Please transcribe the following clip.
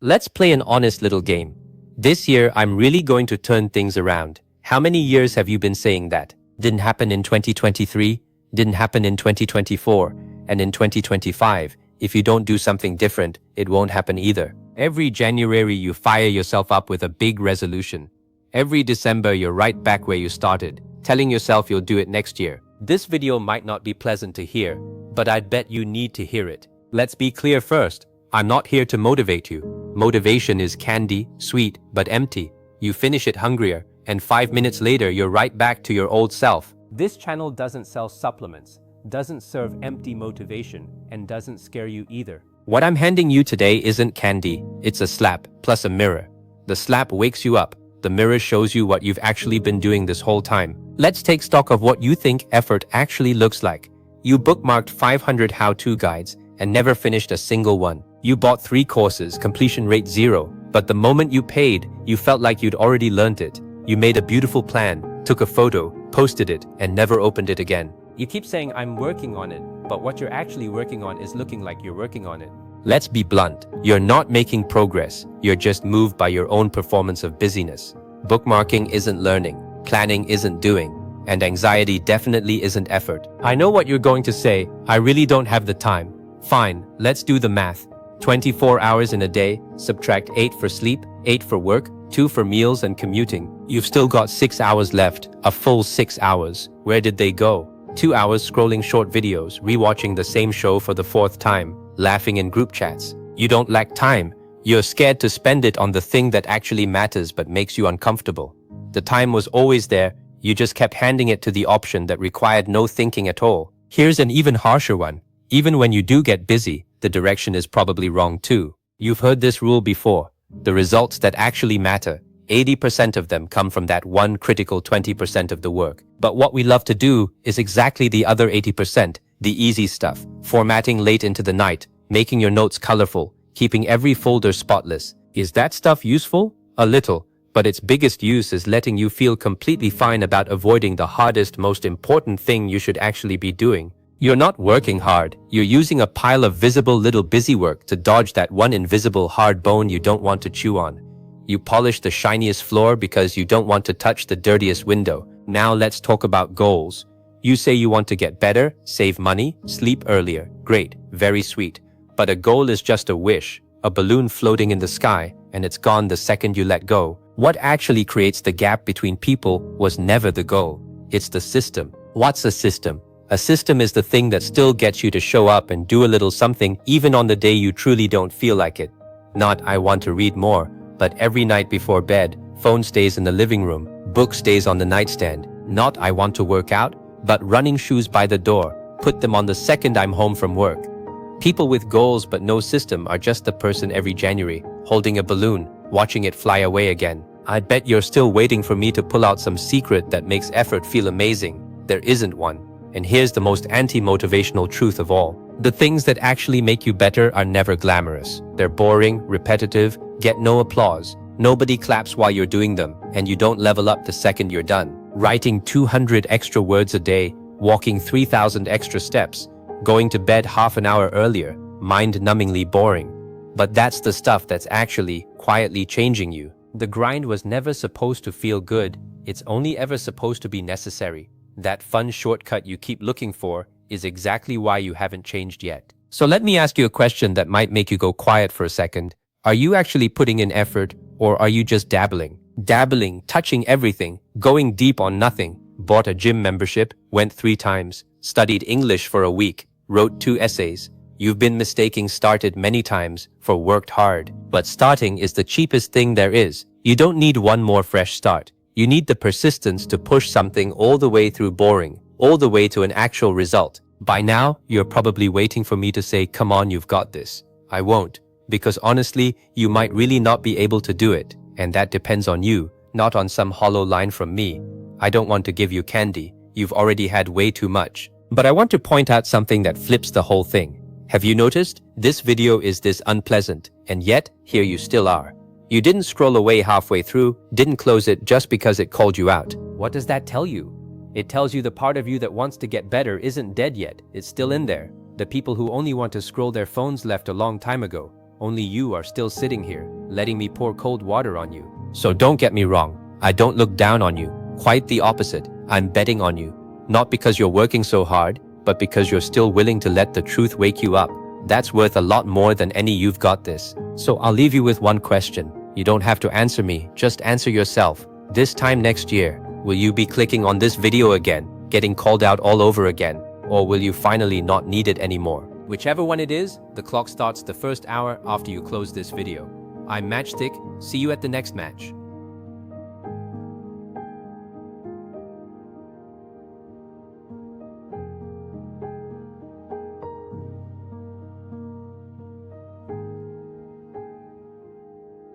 Let's play an honest little game. This year, I'm really going to turn things around. How many years have you been saying that? Didn't happen in 2023, didn't happen in 2024, and in 2025. If you don't do something different, it won't happen either. Every January, you fire yourself up with a big resolution. Every December, you're right back where you started, telling yourself you'll do it next year. This video might not be pleasant to hear, but I'd bet you need to hear it. Let's be clear first. I'm not here to motivate you. Motivation is candy, sweet, but empty. You finish it hungrier, and 5 minutes later, you're right back to your old self. This channel doesn't sell supplements, doesn't serve empty motivation, and doesn't scare you either. What I'm handing you today isn't candy, it's a slap, plus a mirror. The slap wakes you up. The mirror shows you what you've actually been doing this whole time. Let's take stock of what you think effort actually looks like. You bookmarked 500 how-to guides and never finished a single one. You bought 3 courses, completion rate 0, but the moment you paid, you felt like you'd already learned it. You made a beautiful plan, took a photo, posted it, and never opened it again. You keep saying, I'm working on it, but what you're actually working on is looking like you're working on it. Let's be blunt. You're not making progress. You're just moved by your own performance of busyness. Bookmarking isn't learning, planning isn't doing, and anxiety definitely isn't effort. I know what you're going to say. I really don't have the time. Fine, let's do the math. 24 hours in a day, subtract 8 for sleep, 8 for work, 2 for meals and commuting. You've still got 6 hours left, a full 6 hours. Where did they go? 2 hours scrolling short videos, rewatching the same show for the 4th time, laughing in group chats. You don't lack time. You're scared to spend it on the thing that actually matters but makes you uncomfortable. The time was always there, you just kept handing it to the option that required no thinking at all. Here's an even harsher one. Even when you do get busy, the direction is probably wrong too. You've heard this rule before. The results that actually matter, 80% of them come from that one critical 20% of the work. But what we love to do is exactly the other 80%, the easy stuff, formatting late into the night, making your notes colorful, keeping every folder spotless. Is that stuff useful? A little, but its biggest use is letting you feel completely fine about avoiding the hardest, most important thing you should actually be doing. You're not working hard, you're using a pile of visible little busy work to dodge that one invisible hard bone you don't want to chew on. You polish the shiniest floor because you don't want to touch the dirtiest window. Now let's talk about goals. You say you want to get better, save money, sleep earlier. Great, very sweet. But a goal is just a wish, a balloon floating in the sky, and it's gone the second you let go. What actually creates the gap between people was never the goal. It's the system. What's a system? A system is the thing that still gets you to show up and do a little something even on the day you truly don't feel like it. Not I want to read more, but every night before bed, phone stays in the living room, book stays on the nightstand. Not I want to work out, but running shoes by the door, put them on the second I'm home from work. People with goals but no system are just the person every January, holding a balloon, watching it fly away again. I'd bet you're still waiting for me to pull out some secret that makes effort feel amazing. There isn't one. And here's the most anti-motivational truth of all. The things that actually make you better are never glamorous. They're boring, repetitive, get no applause. Nobody claps while you're doing them, and you don't level up the second you're done. Writing 200 extra words a day, walking 3,000 extra steps, going to bed half an hour earlier, mind-numbingly boring. But that's the stuff that's actually quietly changing you. The grind was never supposed to feel good. It's only ever supposed to be necessary. That fun shortcut you keep looking for is exactly why you haven't changed yet. So let me ask you a question that might make you go quiet for a second. Are you actually putting in effort, or are you just dabbling? Dabbling, touching everything, going deep on nothing. Bought a gym membership, went 3 times, studied English for a week, wrote 2 essays. You've been mistaking started many times for worked hard. But starting is the cheapest thing there is. You don't need one more fresh start. You need the persistence to push something all the way through boring, all the way to an actual result. By now, you're probably waiting for me to say, come on, you've got this. I won't, because honestly, you might really not be able to do it, and that depends on you, not on some hollow line from me. I don't want to give you candy. You've already had way too much. But I want to point out something that flips the whole thing. Have you noticed? This video is this unpleasant, and yet, here you still are. You didn't scroll away halfway through, didn't close it just because it called you out. What does that tell you? It tells you the part of you that wants to get better isn't dead yet, it's still in there. The people who only want to scroll their phones left a long time ago. Only you are still sitting here, letting me pour cold water on you. So don't get me wrong, I don't look down on you. Quite the opposite, I'm betting on you. Not because you're working so hard, but because you're still willing to let the truth wake you up. That's worth a lot more than any "you've got this." So I'll leave you with one question. You don't have to answer me, just answer yourself. This time next year, will you be clicking on this video again, getting called out all over again? Or will you finally not need it anymore? Whichever one it is, the clock starts the first hour after you close this video. I'm Matchstick, see you at the next match.